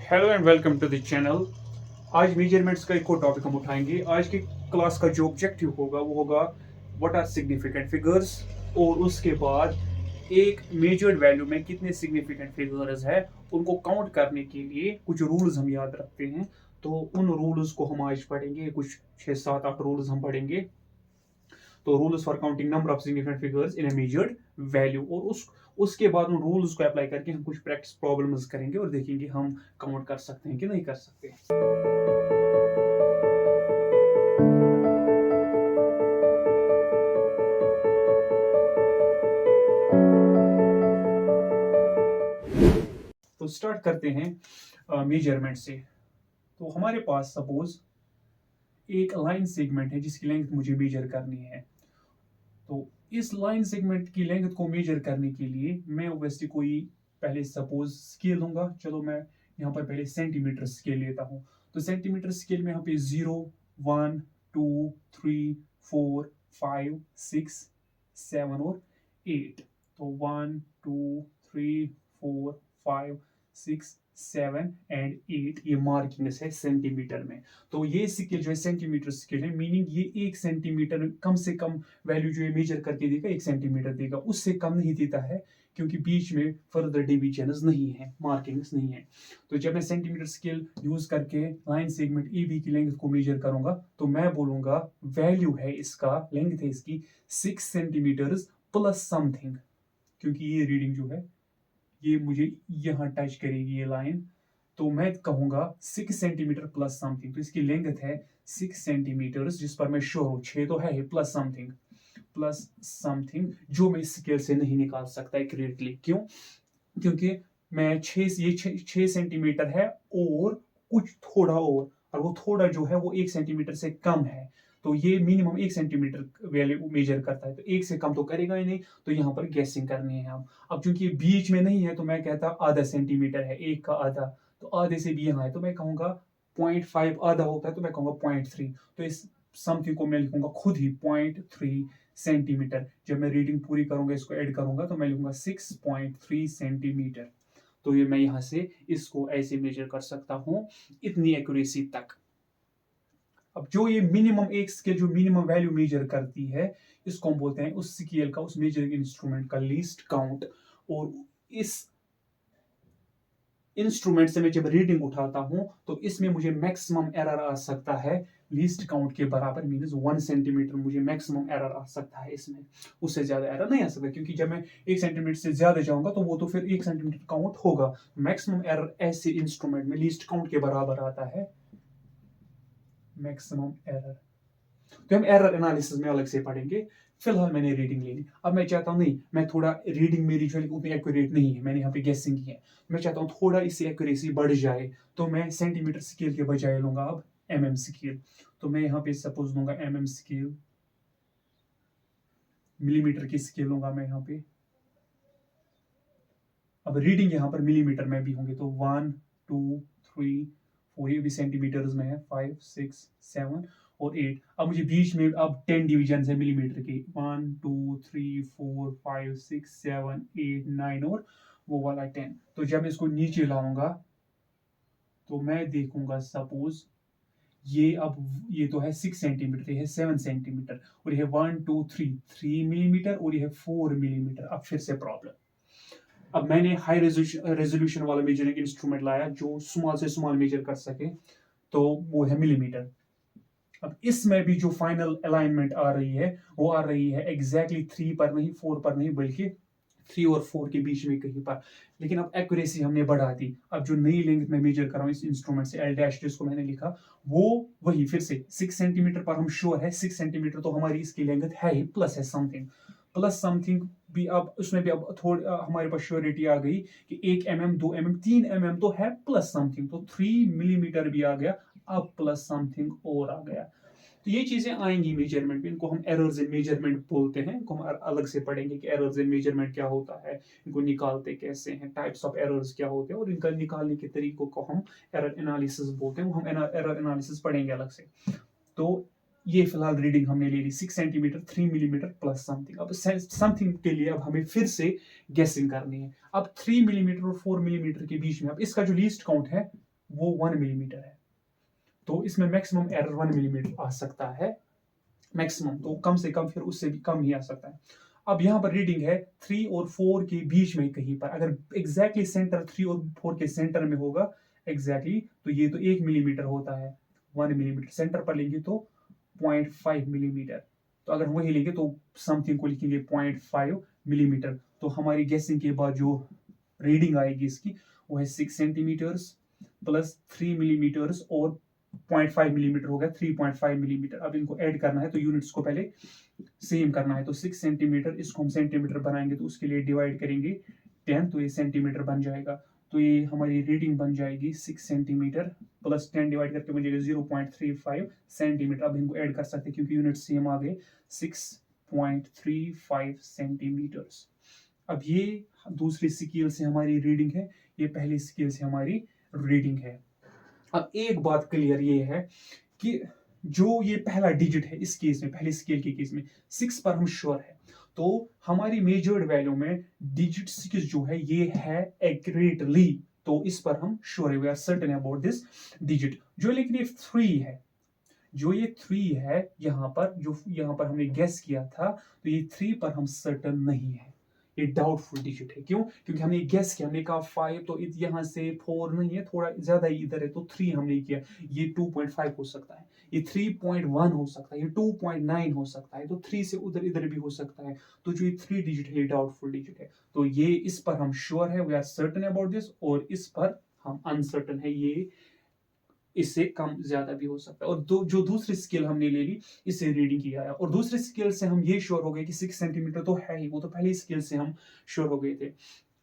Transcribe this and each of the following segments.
Hello and welcome to the channel. आज measurements का एक और टॉपिक हम उठाएंगे। आज की क्लास का जो ऑब्जेक्टिव होगा वो होगा व्हाट आर सिग्निफिकेंट फिगर्स, और उसके बाद एक मेजर्ड वैल्यू में कितने सिग्निफिकेंट फिगर्स है उनको काउंट करने के लिए कुछ रूल्स हम याद रखते हैं। तो उन रूल्स को हम आज पढ़ेंगे, कुछ 6 7 8 रूल्स हम पढ़ेंगे। तो rules for counting number of significant figures in A measured value, और उसके बाद उन रूल्स को अप्लाई करके हम कुछ प्रैक्टिस प्रॉब्लम्स करेंगे और देखेंगे हम काउंट कर सकते हैं कि नहीं कर सकते। तो स्टार्ट करते हैं मेजरमेंट से। तो हमारे पास सपोज एक लाइन सेगमेंट है जिसकी लेंथ मुझे मेजर करनी है। तो इस लाइन सेगमेंट की लेंथ को मेजर करने के लिए मैं वैसे कोई पहले सपोज स्केल लूंगा। चलो मैं यहाँ पर पहले सेंटीमीटर स्केल लेता हूँ। तो सेंटीमीटर स्केल में यहाँ पे 0 1 2 3 4 5 6 7 और 8। तो 1 2 3 4 5 6 7 एंड 8 ये मार्किंग्स है सेंटीमीटर में। तो ये स्केल जो है सेंटीमीटर स्केल है, मीनिंग ये 1 सेंटीमीटर कम से कम वैल्यू जो है मेजर करके देगा 1 सेंटीमीटर देगा, उससे कम नहीं देता है क्योंकि बीच में फर्दर डिविजन्स नहीं है, मार्किंग्स नहीं है। तो जब मैं सेंटीमीटर स्केल यूज करके लाइन सेगमेंट ए बी की लेंथ को मेजर करूंगा तो मैं बोलूंगा वैल्यू है इसका, लेंथ है इसकी 6 सेंटीमीटर प्लस समथिंग, क्योंकि ये रीडिंग जो है ये मुझे यहाँ टच करेगी ये लाइन। तो मैं कहूंगा 6 सेंटीमीटर प्लस समथिंग। तो इसकी लेंथ है 6 सेंटीमीटर, जिस पर मैं श्योर हूँ 6 तो है प्लस समथिंग, प्लस समथिंग जो मैं इस स्केल से नहीं निकाल सकता एक्यूरेटली। क्यों? क्योंकि मैं 6 सेंटीमीटर है और कुछ थोड़ा और वो थोड़ा जो है वो 1 सेंटीमीटर से कम है। तो ये मिनिमम 1 सेंटीमीटर वैल्यू मेजर करता है, तो एक से कम तो करेगा ही नहीं। तो यहाँ पर गैसिंग करनी है हम। अब चूंकि ये बीच में नहीं है तो मैं कहता आधा सेंटीमीटर है, एक का आधा, तो आधे से भी यहाँ है तो मैं कहूंगा 0.5, आधा होता है तो मैं कहूंगा 0.3। तो इस समथिंग को मैं लिखूंगा खुद ही 0.3 सेंटीमीटर। जब मैं रीडिंग पूरी करूंगा इसको ऐड करूंगा तो मैं लिखूंगा 6.3 सेंटीमीटर। तो ये मैं यहाँ से इसको ऐसे मेजर कर सकता हूँ इतनी एक्यूरेसी तक। अब जो ये मिनिमम एक स्केल जो मिनिमम वैल्यू मेजर करती है इसको हम बोलते हैं उस स्केल का, उस मेजरिंग इंस्ट्रूमेंट का लीस्ट काउंट। और इस इंस्ट्रूमेंट से मैं जब रीडिंग उठाता हूं तो इसमें मुझे मैक्सिमम एरर आ सकता है लीस्ट काउंट के बराबर, मीन्स 1 सेंटीमीटर मुझे मैक्सिमम एरर आ सकता है इसमें। उससे ज्यादा एरर नहीं आ सकता, क्योंकि जब मैं 1 सेंटीमीटर से ज्यादा जाऊंगा तो वो तो फिर 1 सेंटीमीटर काउंट होगा। मैक्सिमम एरर ऐसे इंस्ट्रूमेंट में लीस्ट काउंट के बराबर आता है मैक्सिमम एरर। तो हम एरर एनालिसिस में अलग से पढ़ेंगे। फिलहाल मैंने रीडिंग ले ली। अब मैं चाहता हूँ नहीं, मैं थोड़ा रीडिंग मेरी जो है उतनी एक्यूरेट नहीं है, मैंने यहाँ पे गेसिंग की है। मैं चाहता हूँ थोड़ा इससे एक्यूरेसी बढ़ जाए, तो मैं सेंटीमीटर स्केल के बजाय लूंगा अब स्केल। तो मैं यहाँ पे सपोज लूंगा स्केल, मिलीमीटर की स्केल लूंगा मैं यहाँ पे। अब रीडिंग यहाँ पर मिलीमीटर में भी होंगे, तो 1 2 3 4, ये भी सेंटीमीटर्स में है, 5 6 7 और 8। अब मुझे बीच में अब 10 डिवीजन है मिलीमीटर के, 1 2 3 4 5 6 7 8 9 और वो वाला 10। तो जब मैं इसको नीचे लाऊंगा तो मैं देखूंगा सपोज ये अब ये तो है 6 सेंटीमीटर, ये है 7 सेंटीमीटर, और ये है 1 2 3 3 मिलीमीटर, और ये है 4 मिलीमीटर। अब फिर से प्रॉब्लम। अब मैंने हाई रेजोल्यूशन वाला मेजरिंग इंस्ट्रूमेंट लाया जो स्मॉल से स्मॉल मेजर कर सके, तो वो है मिलीमीटर। अब इसमें भी जो फाइनल अलाइनमेंट आ रही है वो आ रही है एग्जैक्टली 3 पर नहीं, 4 पर नहीं, बल्कि 3 और 4 के बीच में कहीं पर। लेकिन अब एक्यूरेसी हमने बढ़ा दी। अब जो नई लेंथ में मेजर कर रहा हूँ इस इंस्ट्रूमेंट से, एल डैश जिसको मैंने लिखा, वो वही फिर से 6 सेंटीमीटर पर हम श्योर है 6 सेंटीमीटर, तो हमारी इसकी लेंथ है ही, प्लस है समथिंग, प्लस समथिंग भी। अब उसमें भी अब थोड़ी हमारे पास श्योरिटी आ गई कि 1 mm 2 mm 3 mm तो है प्लस समथिंग, तो 3 मिलीमीटर भी आ गया, अब प्लस समथिंग और आ गया। तो ये चीजें आएंगी मेजरमेंट में, इनको हम एरर्स इन मेजरमेंट बोलते हैं। इनको हम अलग से पढ़ेंगे कि एरर्स इन मेजरमेंट क्या होता है, इनको निकालते कैसे हैं, टाइप्स ऑफ एरर्स क्या होते हैं, और इनका निकालने के तरीकों को हम एरर एनालिसिस बोलते हैं। वो हम एरर एनालिसिस पढ़ेंगे अलग से। तो ये फिलहाल रीडिंग हमने ले ली 6 सेंटीमीटर 3 मिलीमीटर प्लस समथिंग। अब समथिंग के लिए अब हमें फिर से गेसिंग करनी है। अब 3 मिलीमीटर और 4 मिलीमीटर के बीच में अब इसका जो लीस्ट काउंट है वो 1 मिलीमीटर है। तो इसमें मैक्सिमम एरर 1 मिलीमीटर आ सकता है, मैक्सिमम। तो कम से कम फिर उससे भी कम ही आ सकता है। अब यहाँ पर रीडिंग है 3 और 4 के बीच में कहीं पर, अगर एग्जैक्टली सेंटर 3 और 4 के सेंटर में होगा एग्जैक्टली, तो ये तो 1 मिलीमीटर होता है। 1 मिलीमीटर सेंटर पर लेंगे तो 0.5 मिलीमीटर। तो अगर वही लेंगे तो समथिंग को लिखेंगे 0.5 मिलीमीटर। तो हमारी गेसिंग के बाद जो रीडिंग आएगी इसकी वो है 6 सेंटीमीटर्स प्लस 3 मिलीमीटर्स और 0.5 मिलीमीटर हो गया 3.5 मिलीमीटर। अब इनको ऐड करना है तो यूनिट्स को पहले सेम करना है। तो 6 सेंटीमीटर, इसको हम सेंटीमीटर बनाएंगे तो उसके लिए डिवाइड करेंगे 10, तो ये सेंटीमीटर बन जाएगा। तो ये हमारी रीडिंग बन जाएगी 6 सेंटीमीटर प्लस 10 डिवाइड करके बन जाएगा 0.35 सेंटीमीटर। अब इनको ऐड कर सकते हैं क्योंकि यूनिट सेम आ गए, 6.35 सेंटीमीटर्स। अब ये दूसरी स्केल से हमारी रीडिंग है, ये पहली स्केल से हमारी रीडिंग है। अब एक बात क्लियर ये है कि जो ये पहला डिजिट है इस केस में, पहले स्केल के केस में 6 पर हम श्योर है। तो हमारी मेजर्ड वैल्यू में डिजिट 6 जो है ये है एक्यूरेटली, तो इस पर हम श्योर है, we are certain about this digit. जो लेकिन ये 3 है, जो ये 3 है यहाँ पर, जो यहाँ पर हमने गेस किया था, तो ये 3 पर हम सर्टेन नहीं है, ये डाउटफुल डिजिट है। क्यों? क्योंकि हमने गेस किया, हमने कहा 5, तो यहाँ से 4 नहीं है, थोड़ा ज्यादा ही इधर है, तो 3 हमने किया। ये 2.5 हो सकता है, ये 3.1 हो सकता है, ये 2.9 हो सकता है, तो 3 से उधर इधर भी हो सकता है। तो जो ये 3 डिजिट है ये डाउटफुल डिजिट है। तो ये इस पर हम श्योर है, we are certain about this, और इस पर हम अनसर्टेन है, ये इससे कम ज्यादा भी हो सकता है। और जो दूसरी स्केल हमने ले ली, इससे रीडिंग किया है, और दूसरी स्केल से हम ये श्योर हो गए कि 6 सेंटीमीटर तो है ही, वो तो पहली स्केल से हम श्योर हो गए थे।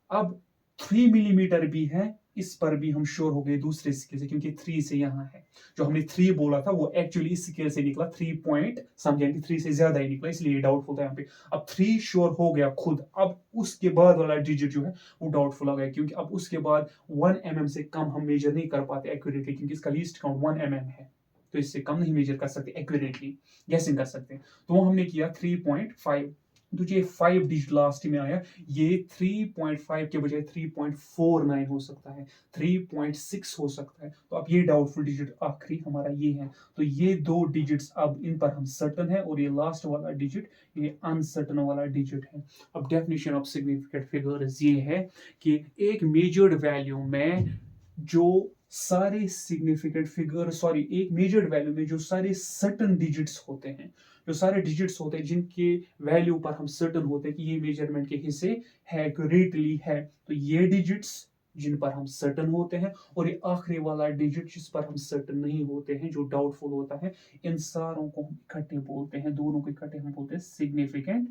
अब 3 मिलीमीटर भी है, इस पर भी हम श्योर हो गए दूसरे स्केल से, क्योंकि 3 से यहाँ है। जो हमने 3 बोला था वो एक्चुअली इस स्केल से निकला 3 पॉइंट समझें, 3 से ज्यादा ही निकला, इसलिए डाउटफुल था यहाँ पे। अब 3 श्योर हो गया खुद, अब उसके बाद वाला डिजिट जो है वो डाउटफुल आ गया, क्योंकि अब उसके बाद 1 mm से कम हम मेजर नहीं कर पाते एक्यूरेटली, क्योंकि इसका लीस्ट काउंट 1 mm है। तो इससे कम नहीं मेजर कर सकते एक्यूरेटली, गैसिंग कर सकते हैं। तो वो हमने किया 3.5, तो ये 5 डिजिट लास्ट में आया, ये 3.5 के बजाय 3.49 हो सकता है, 3.6 हो सकता है। तो अब ये डाउटफुल डिजिट आखिरी हमारा ये है। तो ये दो डिजिट्स अब इन पर हम सर्टन है, और ये लास्ट वाला डिजिट ये अनसर्टन वाला डिजिट है। अब डेफिनेशन ऑफ सिग्निफिकेंट फिगर्स ये है कि एक मेजर्ड वैल्यू में जो सारे सिग्निफिकेंट फिगर, सॉरी, एक मेजर्ड वैल्यू में जो सारे सर्टन डिजिट्स होते हैं, जो सारे डिजिट्स होते हैं जिनके वैल्यू पर हम सर्टन होते हैं कि ये मेजरमेंट के हिस्से है, एक्यूरेटली है, तो ये डिजिट्स जिन पर हम सर्टन होते हैं, और ये आखिरी वाला डिजिट जिस पर हम सर्टन नहीं होते हैं, जो डाउटफुल होता है, इन सारों को हम इकट्ठे बोलते हैं, दोनों को इकट्ठे हम बोलते हैं सिग्निफिकेंट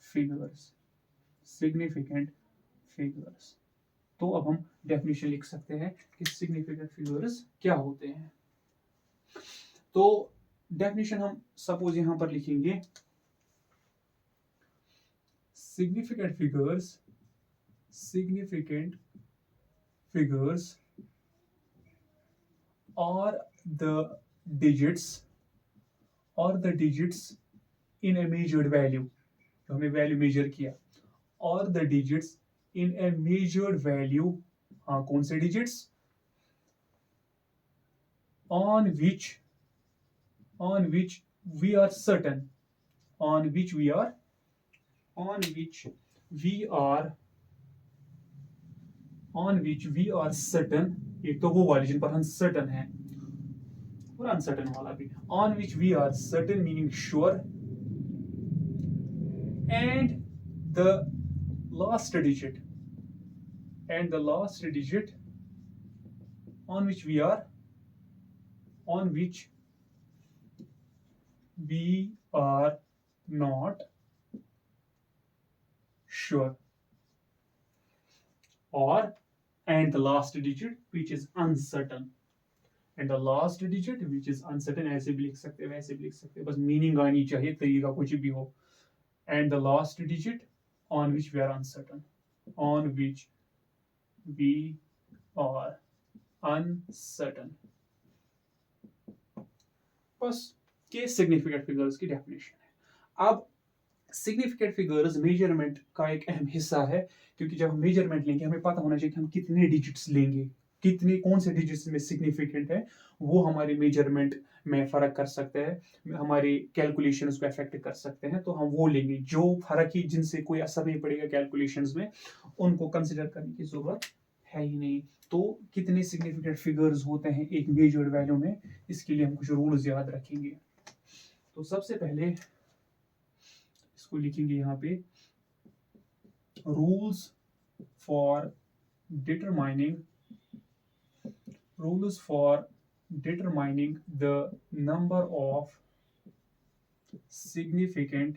फिगर्स, सिग्निफिकेंट फिगर्स। तो अब हम डेफिनेशन लिख सकते हैं कि सिग्निफिकेंट फिगर्स क्या होते हैं। तो डेफिनेशन हम सपोज यहां पर लिखेंगे, सिग्निफिकेंट फिगर्स और the digits in A measured value, जो हमने वैल्यू मेजर किया, और the digits in A measured value, हाँ कौन से digits, on which we are certain, on which we are certain, एक तो वो वाली जिन पर हम certain है, और uncertain वाला भी, on which we are certain meaning sure, and the last digit on which we are not sure, or and the last digit which is uncertain, and the last digit which is uncertain, ऐसे भी लिख सकते हैं, वैसे भी लिख सकते हैं, बस मीनिंग आनी चाहिए, तरीका कुछ भी हो। and the last digit on which we are uncertain, बस के सिग्निफिकेंट फिगर्स की डेफिनेशन है। अब सिग्निफिकेंट फिगर्स मेजरमेंट का एक अहम हिस्सा है, क्योंकि जब हम मेजरमेंट लेंगे हमें पता होना चाहिए कि हम कितने डिजिट्स लेंगे, कितने कौन से डिजिट्स में सिग्निफिकेंट है, वो हमारे मेजरमेंट में फर्क कर सकते हैं, हमारे कैलकुलेशंस को अफेक्ट कर सकते हैं। तो हम वो लेंगे जो फर्क ही जिनसे कोई असर नहीं पड़ेगा कैलकुलेशंस में, उनको कंसिडर करने की जरूरत है ही नहीं। तो कितने सिग्निफिकेंट फिगर्स होते हैं एक मेजर्ड वैल्यू में, इसके लिए हम कुछ रूल्स याद रखेंगे। तो सबसे पहले इसको लिखेंगे यहाँ पे, rules for determining the number of significant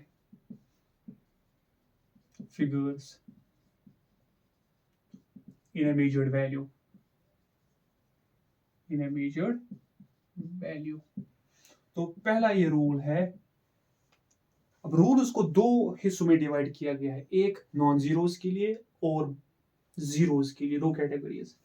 figures in a measured value. तो पहला ये रूल है। अब रूल उसको दो हिस्सों में डिवाइड किया गया है, एक नॉन जीरोस के लिए और जीरोस के लिए, दो कैटेगरीज।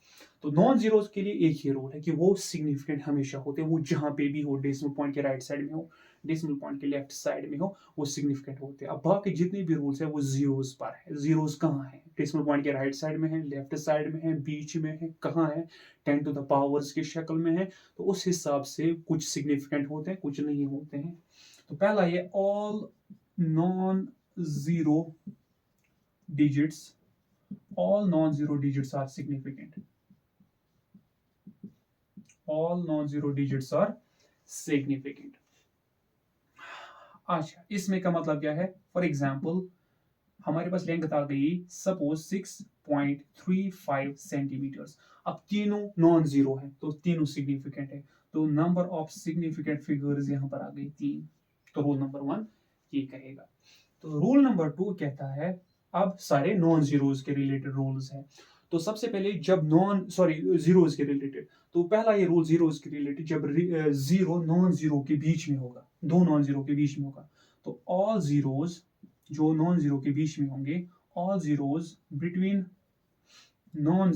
तो नॉन जीरोस के लिए एक ही रूल है कि वो सिग्निफिकेंट हमेशा होते हैं, वो जहां पे भी हो, डेसिमल पॉइंट के राइट साइड में हो, डेसिमल पॉइंट के लेफ्ट साइड में हो, वो सिग्निफिकेंट होते हैं। अब बाकी जितने भी रूल्स है वो जीरोस पर है। जीरोस कहाँ है? डेसिमल पॉइंट के राइट साइड में है, लेफ्ट साइड में है, बीच में है, कहाँ है? 10 टू द पावर्स की शक्ल में है। तो उस हिसाब से कुछ सिग्निफिकेंट होते हैं, कुछ नहीं होते हैं। तो पहला ये, all non zero digits are significant. All non-zero digits are significant. अच्छा, इसमें का मतलब क्या है? फॉर एग्जाम्पल हमारे पास लेंथ आ गई सपोज 6.35 सेंटीमीटर्स। अब तीनों नॉन जीरो है तो तीनों सिग्निफिकेंट है, तो नंबर ऑफ सिग्निफिकेंट फिगर्स यहां पर आ गई 3। तो रूल नंबर 1 ये कहेगा। तो रूल नंबर 2 कहता है, अब सारे नॉन जीरोज के रिलेटेड रूल्स हैं। तो सबसे पहले जब जीरोज के रिलेटेड, तो पहला ये रूल जीरोज के रिलेटेड, जब जीरो नॉन जीरो के बीच में होगा, दो नॉन जीरो के बीच में होगा, तो ऑल जीरोज जो नॉन जीरो के बीच में होंगे, all zeros between non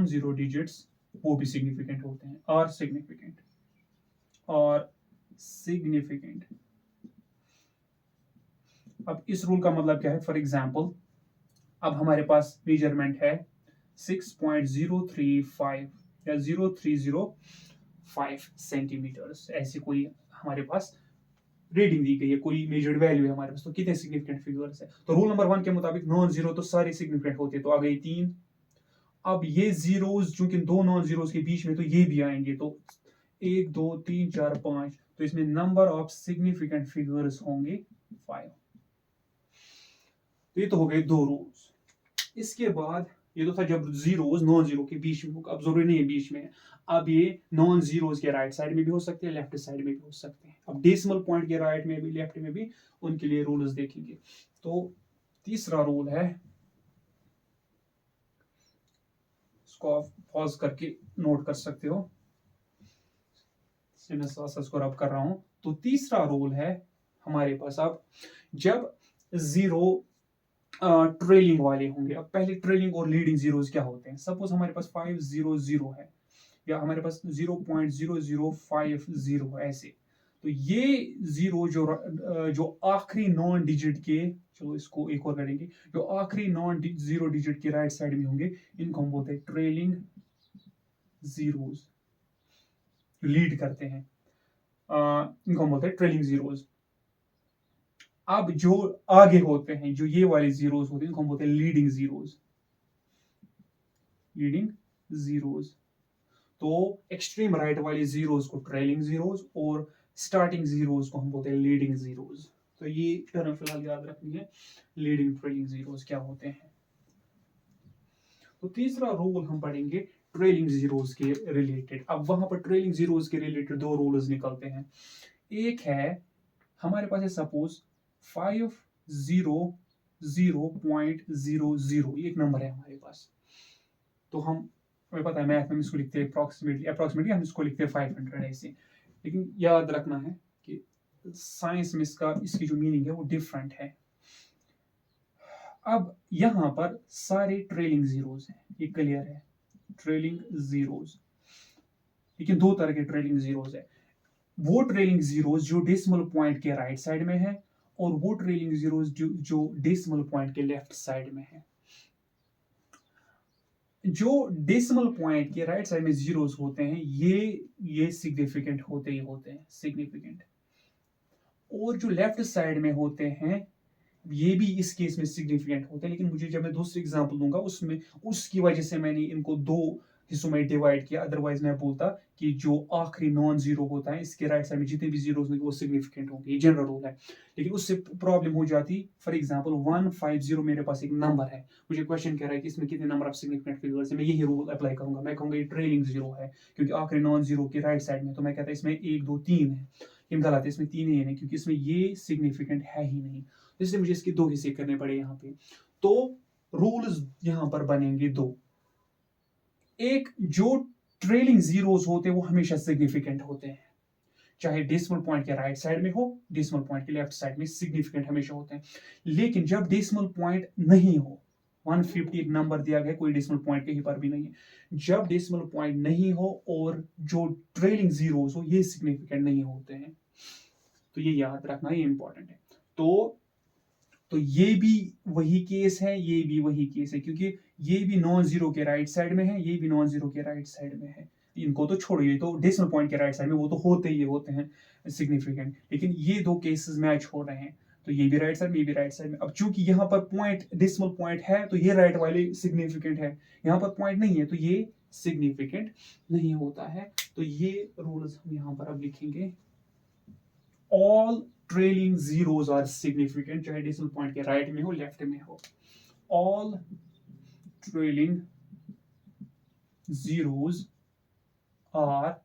zero digits वो भी सिग्निफिकेंट होते हैं, और सिग्निफिकेंट। अब इस रूल का मतलब क्या है? फॉर एग्जाम्पल अब हमारे पास मेजरमेंट है 6.035 या 0305 सेंटीमीटर्स, ऐसी कोई हमारे पास रीडिंग दी गई है, कोई मेजर्ड वैल्यू है हमारे पास। तो कितने सिग्निफिकेंट फिगर्स है? तो रूल नंबर 1 के मुताबिक नॉन जीरो तो सारे सिग्निफिकेंट होते हैं, तो आ गई 3। अब ये जीरोज चूंकि दो नॉन जीरोज के बीच में, तो ये भी आएंगे, तो 1 2 3 4 5, तो इसमें नंबर ऑफ सिग्निफिकेंट फिगर्स होंगे 5। तो ये तो हो गए दो रूल्स। इसके बाद ये तो था जब जीरोज नॉन जीरो के बीच में होगा, अब जरूरी नहीं है बीच में। अब ये नॉन जीरोज के राइट साइड में भी हो सकते हैं, लेफ्ट साइड में भी हो सकते हैं। अब डेसिमल पॉइंट के राइट में भी, लेफ्ट में भी, उनके लिए रूल्स देखेंगे। तो तीसरा रूल है, इसको आप पॉज करके नोट कर सकते हो, मैं इसको रब कर रहा हूं। तो तीसरा रूल है हमारे पास, अब जब जीरो ट्रेलिंग वाले होंगे। अब पहले ट्रेलिंग और लीडिंग जीरोस क्या होते हैं? सपोज हमारे पास 500 है, या हमारे पास 0.0050 ऐसे, तो ये जीरो जो आखिरी नॉन डिजिट के, चलो इसको एक और करेंगे, जो आखिरी नॉन जीरो डिजिट के राइट साइड में होंगे, इनको हम बोलते हैं ट्रेलिंग जीरोस, लीड करते हैं, इनको हम बोलते हैं ट्रेलिंग जीरोस। अब जो आगे होते हैं, जो ये वाले जीरोस होते हैं, इनको हम बोलते हैं लीडिंग जीरोस। तो एक्सट्रीम राइट वाले जीरोस को ट्रेलिंग जीरोस, और स्टार्टिंग जीरोस को हम बोलते हैं लीडिंग जीरोस। तो ये टर्म फिलहाल याद रखनी है, लीडिंग ट्रेलिंग जीरोस क्या होते हैं। तो तीसरा रूल हम पढ़ेंगे ट्रेलिंग जीरोस के रिलेटेड। अब वहां पर ट्रेलिंग जीरोस के रिलेटेड दो रूल्स निकलते हैं। एक है हमारे पास है सपोज 500.00, ये एक नंबर है हमारे पास। तो हम, हमें पता है मैथ में इसको लिखते हैं अप्रोक्सीमेटली हम इसको लिखते हैं 500 ऐसे। लेकिन याद रखना है कि साइंस में इसकी जो मीनिंग है वो डिफरेंट है। अब यहां पर सारे ट्रेलिंग जीरोस हैं, ये क्लियर है, ट्रेलिंग जीरोस। लेकिन दो तरह के ट्रेलिंग जीरोस है, वो ट्रेलिंग जीरोस जो डेसिमल पॉइंट के राइट साइड में है, और वो ट्रेलिंग जीरोस जो डेसिमल पॉइंट के लेफ्ट साइड में है। जो डेसिमल पॉइंट के राइट साइड में जीरोस होते हैं ये सिग्निफिकेंट होते ही होते हैं, सिग्निफिकेंट। और जो लेफ्ट साइड में होते हैं ये भी इस केस में सिग्निफिकेंट होते हैं, लेकिन मुझे जब मैं दूसरी एग्जांपल दूंगा उसमें उसकी वजह से मैंने इनको दो हिस्सों में डिवाइड किया, अदरवाइज मैं बोलता कि जो आखिरी नॉन जीरो होता है इसके राइट साइड में जितने भी जीरो होंगे वो सिग्निफिकेंट होंगे, ये जनरल रूल है। लेकिन उससे प्रॉब्लम हो जाती, फॉर एग्जाम्पल 150 मेरे पास एक नंबर है, मुझे क्वेश्चन कह रहा है कि इसमें कितने नंबर ऑफ सिग्निफिकेंट फिगर्स है, मैं यही रूल अप्लाई करूंगा, मैं कहूंगा ये ट्रेलिंग जीरो है क्योंकि आखिरी नॉन जीरो के राइट साइड में, तो मैं कहता इसमें 1 2 3 है, लेकिन गलत है, इसमें 3 ही है क्योंकि इसमें ये सिग्निफिकेंट है ही नहीं, इसलिए मुझे इसके दो हिस्से करने पड़े यहाँ पे। तो रूल्स यहाँ पर बनेंगे दो, एक जो ट्रेलिंग जीरोस होते हैं वो हमेशा सिग्निफिकेंट होते हैं, चाहे डेसिमल पॉइंट के राइट साइड में हो डेसिमल पॉइंट के लेफ्ट साइड में सिग्निफिकेंट हमेशा होते हैं। लेकिन जब डेसिमल पॉइंट नहीं हो, 150 एक नंबर दिया गया, कोई डेसिमल पॉइंट कहीं पर भी नहीं है, जब डेसिमल पॉइंट नहीं हो और जो ट्रेलिंग जीरोस हो ये सिग्निफिकेंट नहीं होते हैं, तो ये याद रखना, ये इंपॉर्टेंट है। तो ये भी वही केस है, ये भी वही केस है, क्योंकि ये भी नॉन जीरो के राइट साइड में है, ये भी नॉन जीरो के राइट साइड में है, इनको तो छोड़िए, तो डेसिमल पॉइंट के राइट साइड में वो तो होते ही होते हैं सिग्निफिकेंट, लेकिन ये दो केसेस मैच हो रहे हैं, तो ये भी राइट साइड में, ये भी राइट साइड में। अब चूंकि यहाँ पर पॉइंट डेसिमल पॉइंट है तो ये राइट वाले सिग्निफिकेंट है, यहाँ पर पॉइंट नहीं है तो ये सिग्निफिकेंट नहीं होता है। तो ये रूल्स हम यहाँ पर अब लिखेंगे, all trailing zeros are significant, चाहे डेसिमल पॉइंट के राइट में हो लेफ्ट में हो, all trailing zeros are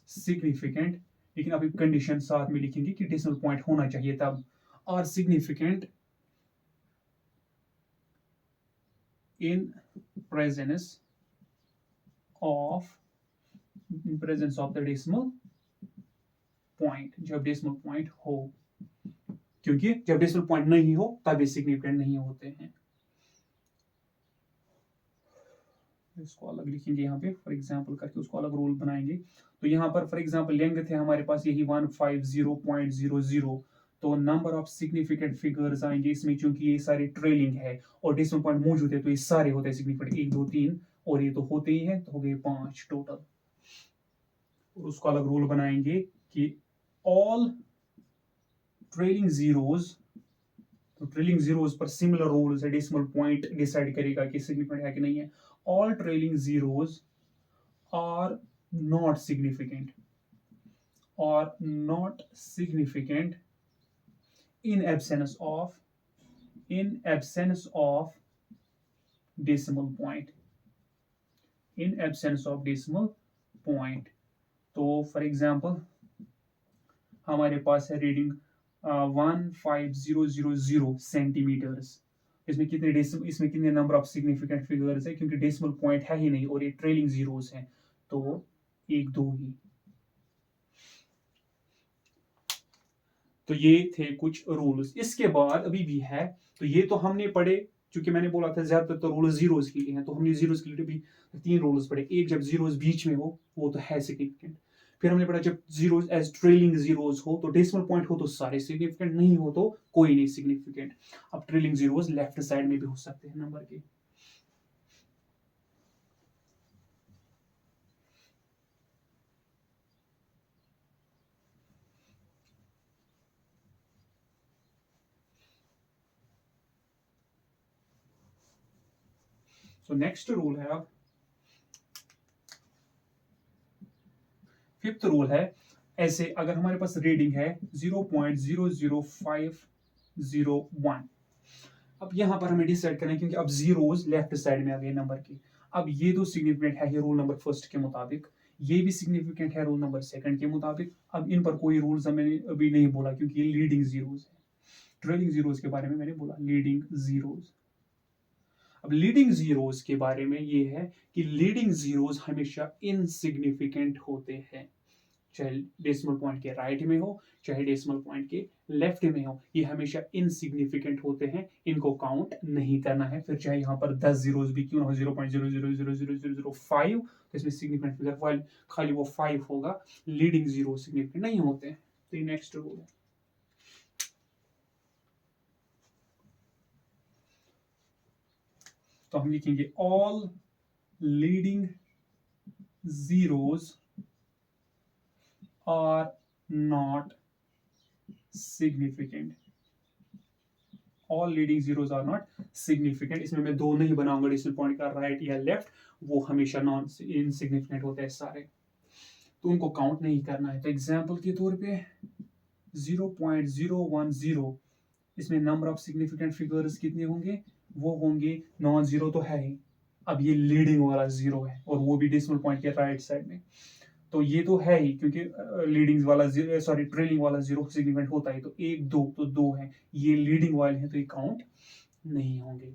significant, लेकिन अभी कंडीशन साथ में लिखेंगे कि डेसिमल पॉइंट होना चाहिए तब, are significant in presence of the decimal point, जब डेसिमल पॉइंट हो, क्योंकि जब डेसिमल पॉइंट नहीं हो तब ये सिग्निफिकेंट नहीं होते हैं। इसको अलग लिखेंगे यहाँ पे, फॉर एग्जांपल करके उसको अलग रूल बनाएंगे। तो यहाँ पर फॉर एग्जांपल लेंथ है हमारे पास यही 150.00, तो नंबर ऑफ सिग्निफिकेंट फिगर्स आएंगे इसमें, क्योंकि ये सारे ट्रेलिंग है और डेसिमल पॉइंट मौजूद है तो ये सारे होते हैं सिग्निफिकेंट, 1 2 3 और ये तो होते ही हैं, तो हो गए 5 टोटल। और उसको अलग रूल बनाएंगे कि ऑल ट्रेलिंग जीरोस, तो ट्रेलिंग जीरोस पर सिमिलर रूल्स है, डेसिमल पॉइंट डिसाइड करेगा कि सिग्निफिकेंट है कि नहीं है। All trailing zeros are not significant in absence of decimal point, तो फॉर एग्जांपल हमारे पास है रीडिंग 15000 सेंटीमीटर्स, इसमें कितने नंबर ऑफ सिग्निफिकेंट फिगर्स है, क्योंकि डेसिमल पॉइंट है ही नहीं और ये ट्रेलिंग जीरोस हैं, तो 1 2 ही। तो ये थे कुछ रूल्स, इसके बाद अभी भी है, तो ये तो हमने पढ़े, क्योंकि मैंने बोला था ज्यादातर तो रूल्स जीरोस के लिए हैं, तो हमने जीरोस के लिए भी 3 रूल्स पढ़े। एक, जब जीरोस बीच में हो वो तो है सिग्निफिकेंट। फिर हमने पढ़ा जब जीरोस एज ट्रेलिंग जीरोस हो, तो डेसिमल पॉइंट हो तो सारे सिग्निफिकेंट, नहीं हो तो कोई नहीं सिग्निफिकेंट। अब ट्रेलिंग जीरोस लेफ्ट साइड में भी हो सकते हैं नंबर के। तो नेक्स्ट रूल है, अब फिफ्थ रूल है, ऐसे अगर हमारे पास रीडिंग है 0.000501, अब यहां पर हमें डिसाइड करना है, क्योंकि अब जीरोस लेफ्ट साइड में आ गए नंबर की, अब ये तो सिग्निफिकेंट है रूल नंबर फर्स्ट के मुताबिक, ये भी सिग्निफिकेंट है रूल नंबर सेकंड के मुताबिक, अब इन पर कोई रूल्स मैंने अभी नहीं बोला क्योंकि ये लीडिंग जीरोस है। ट्रेलिंग जीरोस के बारे में मैंने बोला, लीडिंग जीरोस। अब लीडिंग जीरोस के बारे में ये है कि लीडिंग जीरोस हमेशा इनसिग्निफिकेंट होते हैं, चाहे डेसिमल पॉइंट के राइट में हो चाहे डेसिमल पॉइंट के लेफ्ट में हो, ये हमेशा इनसिग्निफिकेंट होते हैं, इनको काउंट नहीं करना है, फिर चाहे यहाँ पर 10 जीरोस भी क्यों ना हो, 0.000005, तो इसमें सिग्निफिकेंट फिगर खाली वो 5 होगा, लीडिंग जीरो सिग्निफिकेंट नहीं होते हैं। तो ये नेक्स्ट रूल है। तो हम लिखेंगे all leading zeros are not significant. All leading zeros are not significant. इसमें मैं दो नहीं बनाऊंगा डिसिमल पॉइंट का राइट या लेफ्ट, वो हमेशा नॉन इनसिग्निफिकेंट होते हैं सारे, तो उनको काउंट नहीं करना है। तो एग्जाम्पल के तौर पे 0.010, इसमें नंबर ऑफ सिग्निफिकेंट फिगर्स कितने होंगे, वो होंगे, नॉन जीरो तो है ही, अब ये लीडिंग वाला जीरो है और वो भी डेसिमल पॉइंट के राइट साइड में, तो ये तो है ही, क्योंकि लीडिंग वाला जीरो, सॉरी ट्रेलिंग वाला जीरो सिग्निफिकेंट होता है, तो एक दो तो दो है, ये लीडिंग वाले हैं तो ये काउंट नहीं होंगे।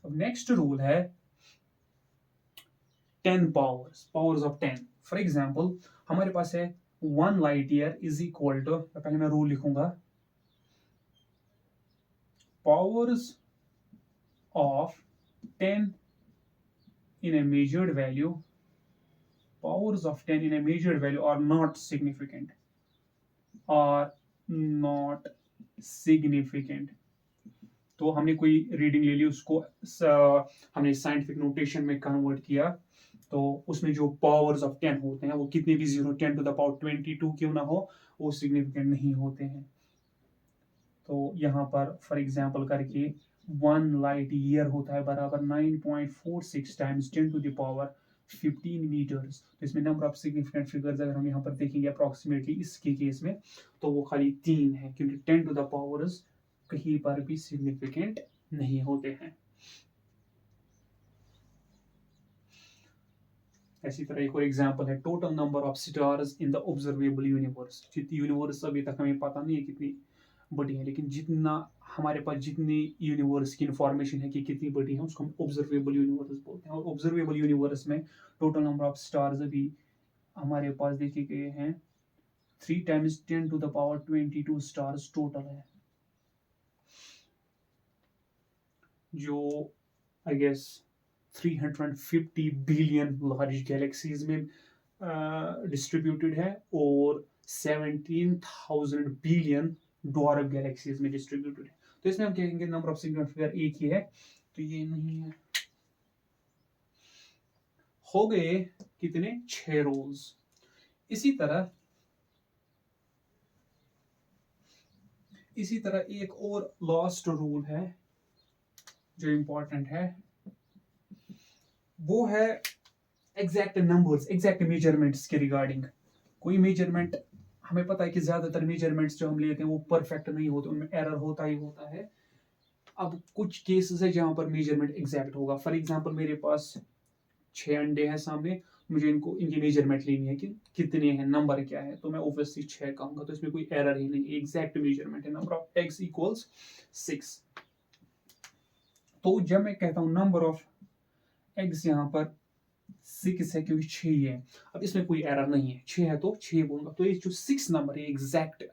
अब नेक्स्ट रूल है 10 पावर्स ऑफ 10। फॉर एग्जाम्पल हमारे पास है 1 light year is equal to, पहले मैं रूल लिखूंगा, powers of 10 in a measured value, powers of 10 in a measured value are not significant, are not significant। तो हमने कोई रीडिंग ले ली, उसको हमने साइंटिफिक नोटेशन में कन्वर्ट किया, तो उसमें जो पावर्स ऑफ 10 होते हैं वो कितने भी जीरो 10 टू द पावर 22 क्यों ना हो, वो सिग्निफिकेंट नहीं होते हैं। तो यहाँ पर फॉर एग्जाम्पल करके 1 लाइट ईयर होता है बराबर 9.46 times 10 to the power 15 meters. तो इसमें नंबर ऑफ सिग्निफिकेंट फिगर्स अगर हम यहाँ पर देखेंगे अप्रोक्सीमेटली इसके केस में, तो वो खाली 3 है, क्योंकि 10 टू द पावर्स कहीं पर भी सिग्निफिकेंट नहीं होते हैं। इसी तरह एक और एग्जांपल है, total number of stars in the observable universe. जितनी यूनिवर्स अभी तक हमें पता नहीं है कितनी बड़ी है, लेकिन जितना हमारे पास जितनी यूनिवर्स की इंफॉर्मेशन है कि कितनी बड़ी है, उसको हम ऑब्जर्वेबल यूनिवर्स बोलते हैं। और ऑब्जर्वेबल यूनिवर्स में टोटल नंबर ऑफ स्टार्स अभी हमारे पास देखे गए हैं 3 times 10 to the power 22 stars total है, जो I guess 350 billion large galaxies में डिस्ट्रीब्यूटेड है और 17,000 बिलियन डॉर्फ गैलेक्सीज में डिस्ट्रीब्यूटेड है। तो इसमें हम कहेंगे नंबर ऑफ सिग्निफिकेंट फिगर एक ही है, तो ये नहीं है। हो गए कितने, 6 रूल्स। इसी तरह एक और लास्ट रूल है जो इंपॉर्टेंट है, वो है एग्जैक्ट नंबर्स, एग्जैक्ट मेजरमेंट्स के रिगार्डिंग। कोई मेजरमेंट, हमें पता है कि ज्यादातर मेजरमेंट्स जो हम लेते हैं वो परफेक्ट नहीं होते, उनमें एरर होता ही होता है। अब कुछ केसेस है जहां पर मेजरमेंट एग्जैक्ट होगा। फॉर एग्जांपल मेरे पास 6 अंडे हैं सामने, मुझे इनकी मेजरमेंट लेनी है कि कितने हैं, नंबर क्या है, तो मैं ऑब्वियसली 6 कहूंगा, तो इसमें कोई एरर ही नहीं, एग्जैक्ट मेजरमेंट है। Number of eggs equals 6। तो जब मैं कहता हूं नंबर ऑफ एग्स यहाँ पर 6 है क्योंकि 6 ही है, अब इसमें कोई एरर नहीं है, 6 है तो 6 बोलूंगा, तो ये जो 6 नंबर है एग्जैक्ट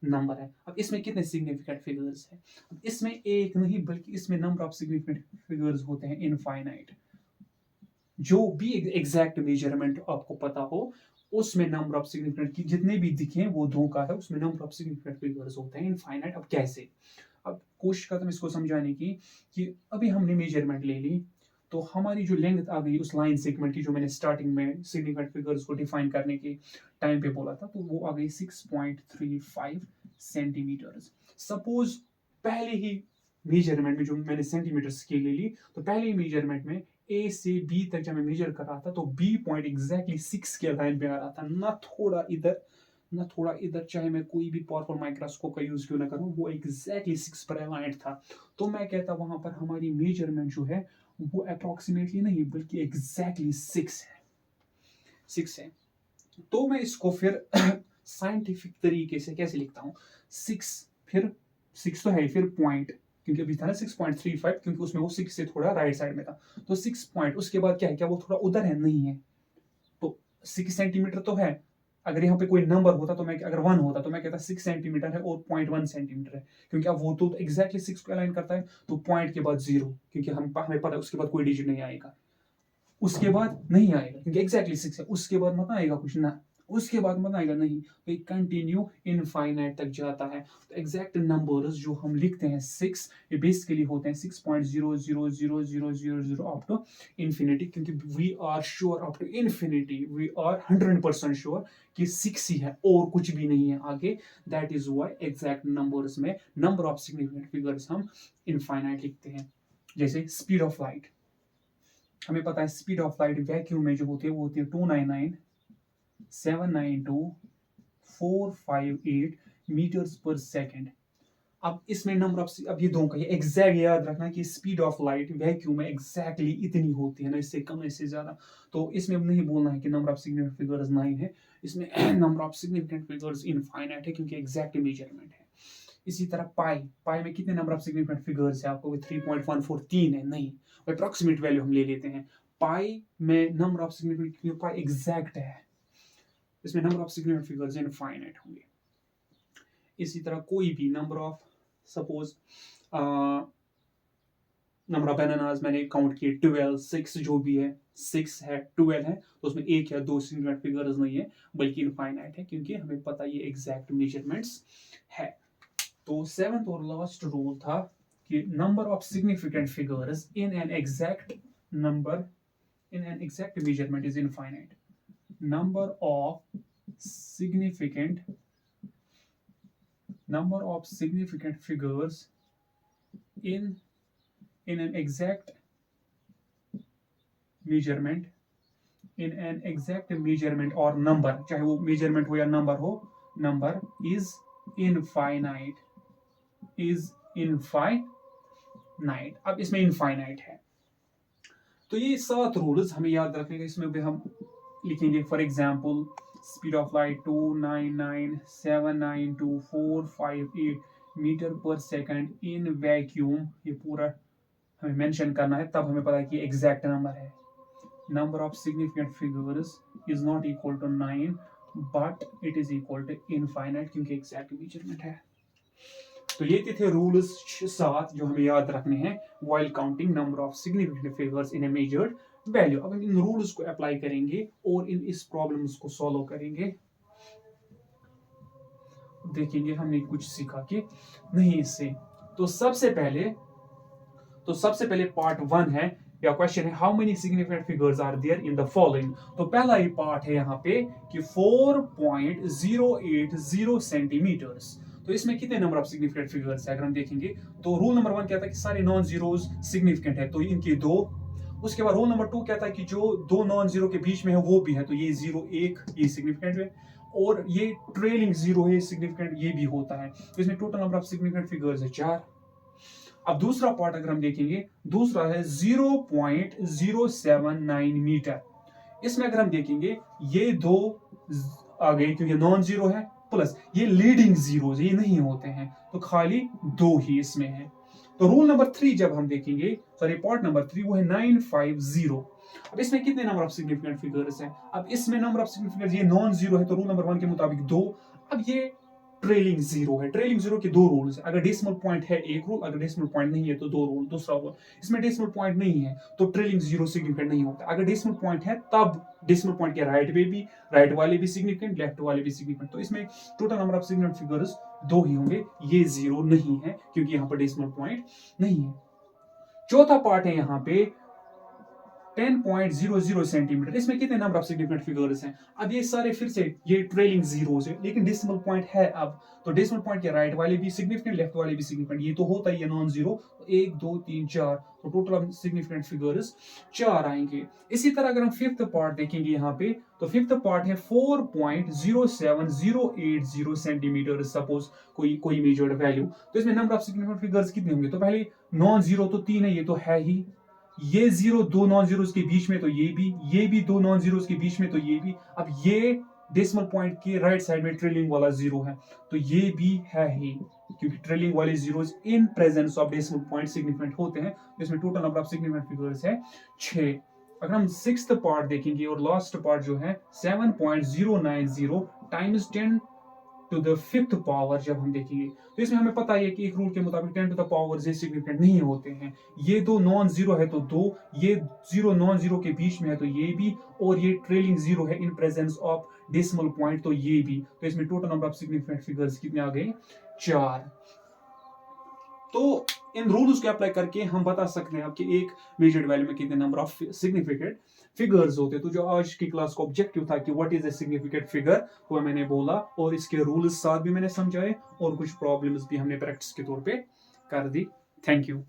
नंबर है। अब इसमें कितने सिग्निफिकेंट फिगर्स हैं, अब इसमें एक नहीं बल्कि इसमें नंबर ऑफ सिग्निफिकेंट फिगर्स होते हैं इनफाइनाइट। जो भी एग्जैक्ट मेजरमेंट आपको पता हो उसमें नंबर ऑफ सिग्निफिकेंट की जितने भी दिखे वो धोखा है, उसमें नंबर ऑफ सिग्निफिकेंट फिगर्स होते हैं इनफाइनाइट। अब कैसे, अब कोशिश करता हूं इसको समझाने की कि अभी हमने मेजरमेंट ले ली, तो हमारी जो लेंथ आ गई उस लाइन सेगमेंट की, जो मैंने स्टार्टिंग में सिग्निफिकेंट फिगर्स को डिफाइन करने के टाइम पे बोला था, तो वो आ गई 6.35 सेंटीमीटर। सपोज पहले ही मेजरमेंट में जो मैंने सेंटीमीटर स्केल ले ली, तो पहले ही मेजरमेंट में ए से बी तक जब मैं मेजर कर रहा था तो बी पॉइंट एग्जैक्टली 6 के लाइन पे आ रहा था, ना थोड़ा इधर, चाहे मैं कोई भी पावरफुल माइक्रोस्कोप का यूज क्यों ना करूं, वो एग्जैक्टली 6 पर अलाइंड था। तो मैं कहता वहां पर हमारी मेजरमेंट जो है वो अप्रोक्सीमेटली नहीं बल्कि एग्जैक्टली 6 है। तो मैं इसको फिर साइंटिफिक तरीके से कैसे लिखता हूँ, 6 फिर 6 तो है फिर पॉइंट, क्योंकि अभी था ना 6.35, क्योंकि उसमें वो 6 से थोड़ा राइट साइड में था, तो 6 पॉइंट, उसके बाद क्या है, क्या वो थोड़ा उधर है, नहीं है, तो 6 सेंटीमीटर तो है। अगर यहाँ पे कोई नंबर होता तो मैं, अगर 1 होता तो मैं कहता 6 सेंटीमीटर है और 0.1 सेंटीमीटर है, क्योंकि अब वो तो एग्जैक्टली 6 को अलाइन करता है, तो पॉइंट के बाद 0, क्योंकि हमें पता है उसके बाद कोई डिजिट नहीं आएगा, उसके बाद नहीं आएगा क्योंकि एग्जैक्टली 6 है, उसके बाद मत आएगा कुछ ना, उसके बाद बताएगा नहीं, तो ये कंटिन्यू इनफाइनाइट तक जाता है। तो एग्जैक्ट नंबर्स जो हम लिखते हैं 6, ये बेसिकली होते हैं 6.0000000 अप टू इन्फिनिटी, क्योंकि we are sure up to infinity, we are 100% sure कि 6 ही है और कुछ भी नहीं है आगे। That is why exact numbers में नंबर ऑफ सिग्निफिकेंट फिगर्स हम इनफाइनाइट लिखते हैं। जैसे स्पीड ऑफ लाइट, हमें पता है स्पीड ऑफ लाइट वैक्यूम में जो होती है वो होती है 299,792,458 मीटर्स पर सेकेंड। अब इसमें नंबर ऑफ, अब ये दोनों का ये एग्जैक्ट याद रखना कि स्पीड ऑफ लाइट वैक्यूम में एग्जैक्टली इतनी होती है ना, इससे कम इससे ज्यादा। तो इसमें नहीं बोलना है कि नंबर ऑफ सिग्निफिकेंट फिगर्स 9 है, इसमें number of significant figures infinite है क्योंकि एग्जैक्ट मेजरमेंट है। इसी तरह पाई, पाई में कितने नंबर ऑफ सिग्निफिकेंट फिगर्स है? आपको 3.143 है नहीं, अप्रोक्सीमेट वैल्यू हम ले लेते हैं। पाई में number of significant, pi exact है, इसमें number of significant figures infinite होंगे। इसी तरह कोई भी number of, suppose number of bananas मैंने काउंट किए 12, 6 जो भी है, 6 है 12 है, तो उसमें एक या दो सिग्निफिकेंट फिगर्स नहीं है बल्कि इनफाइनाइट है, क्योंकि हमें पता ये एग्जैक्ट मेजरमेंट्स है। तो 7th और लास्ट रूल था कि number of significant figures in an exact number, in an exact measurement is infinite. number of significant figures in an exact measurement, or number, चाहे वो measurement हो या number हो, number is infinite, अब इसमें infinite है। तो ये 7 रूल्स हमें याद रखने का, इसमें भी हम लिखेंगे। For example speed of light 299,792,458 meter per second in vacuum, ये पूरा हमें मेंशन करना है, तब हमें पता है कि एग्जैक्ट नंबर है। Number of significant figures is not equal to 9 but it is equal to infinite, क्योंकि एग्जैक्ट मेजरमेंट है। तो ये थे रूल्स 7 जो हमें याद रखने हैं while counting number of significant figures in A measured value. अब हम इन रूल्स को अप्लाई करेंगे और इस प्रॉब्लम्स को सॉल्व करेंगे, देखेंगे हमने कुछ सीखा कि नहीं इससे। तो सबसे पहले पार्ट 1 है या क्वेश्चन है, how many significant figures are there in the following. तो पहला ही पार्ट है यहाँ पे कि 4.080 सेंटीमीटर्स। तो इसमें कितने नंबर ऑफ सिग्निफिकेंट फिगर्स है अगर हम देखेंगे, तो रूल नंबर 1 कहता है कि सारे नॉन जीरोज सिग्निफिकेंट है, तो इनके 2। उसके बाद रूल नंबर 2 कहता है कि जो 2 नॉन जीरो के बीच में है वो भी है, तो ये 0 1 ये सिग्निफिकेंट है, और ये ट्रेलिंग 0 है सिग्निफिकेंट, ये भी होता है। तो इसमें total number of significant figures है 4। अब दूसरा पार्ट अगर हम देखेंगे, दूसरा है 0.079 मीटर। इसमें अगर हम देखेंगे ये 2 आ गए क्योंकि नॉन जीरो है, प्लस ये लीडिंग जीरोज ये नहीं होते हैं, तो खाली 2 ही इसमें है। तो रूल नंबर 3 जब हम देखेंगे, सॉरी पार्ट नंबर 3, वो है 950। अब इसमें कितने नंबर ऑफ सिग्निफिकेंट फिगर्स हैं? अब इसमें नंबर ऑफ सिग्निफिकेंट, ये नॉन जीरो है तो रूल नंबर 1 के मुताबिक 2। अब ये ट्रेलिंग 0 है, ट्रेलिंग 0 के 2 रूल्स है, अगर डेसिमल पॉइंट है 1 रूल, अगर डेसिमल पॉइंट नहीं है तो 2 रूल। दूसरा रूल, इसमें डेसिमल पॉइंट नहीं है तो ट्रेलिंग 0 सिग्निफिकेंट नहीं होता, अगर डेसिमल पॉइंट है तब डेसिमल पॉइंट के राइट वाले भी सिग्निफिकेंट, लेफ्ट वाले भी सिग्निफिकेंट। तो इसमें total number of significant figures 2 ही होंगे, ये 0 नहीं है क्योंकि यहाँ पर डेसिमल पॉइंट नहीं है। चौथा पार्ट है यहाँ पे 10.00 सेंटीमीटर। इसमें कितने नंबर ऑफ सिग्निफिकेंट फिगर्स हैं? अब ये सारे फिर से ये ट्रेलिंग जीरोस है, लेकिन डेसिमल पॉइंट है अब, तो डेसिमल पॉइंट के राइट वाले भी सिग्निफिकेंट, लेफ्ट वाले भी सिग्निफिकेंट, ये तो होता ही है नॉन जीरो। 1 2 3 4, तो टोटल सिग्निफिकेंट फिगर्स 4 आएंगे। इसी तरह अगर हम फिफ्थ पार्ट देखेंगे यहाँ पे, तो फिफ्थ पार्ट है 4.07080 सेंटीमीटर, सपोज कोई मेजर्ड वैल्यू। तो इसमें नंबर ऑफ सिग्निफिकेंट फिगर्स कितने होंगे? तो पहले नॉन जीरो तो 3 है, ये तो है ही, ये 0 2 नॉन जीरोस के बीच में तो ये भी 2 नॉन जीरोस के बीच में तो ये भी। अब ये डेसिमल पॉइंट के राइट साइड में ट्रेलिंग वाला 0 है, तो ये भी है ही, क्योंकि ट्रेलिंग वाले zeros in presence of decimal point significant होते हैं। इसमें total number of significant figures है 6। अगर हम सिक्स्थ पार्ट देखेंगे और लास्ट पार्ट जो है 7.090 times 10 to the fifth power जब हम देखेंगे तो इसमें हमें पता है कि एक रूल के मुताबिक 10 to the power J significant नहीं होते हैं। ये दो नॉन जीरो है तो दो, ये जीरो नॉन जीरो के बीच में है तो ये भी, और ये ट्रेलिंग जीरो है इन प्रेजेंस ऑफ डेसिमल पॉइंट तो ये भी। तो इसमें total number of significant figures कितने आ गए? 4। तो इन रूल्स को अप्लाई करके हम बता सकते हैं कि एक मेजर्ड वैल्यू में कितने नंबर ऑफ सिग्निफिकेंट फिगर्स होते हैं। तो जो आज की क्लास का ऑब्जेक्टिव था कि what is a significant figure, वो मैंने बोला, और इसके रूल्स साथ भी मैंने समझाए, और कुछ प्रॉब्लम्स भी हमने प्रैक्टिस के तौर पे कर दी। Thank you.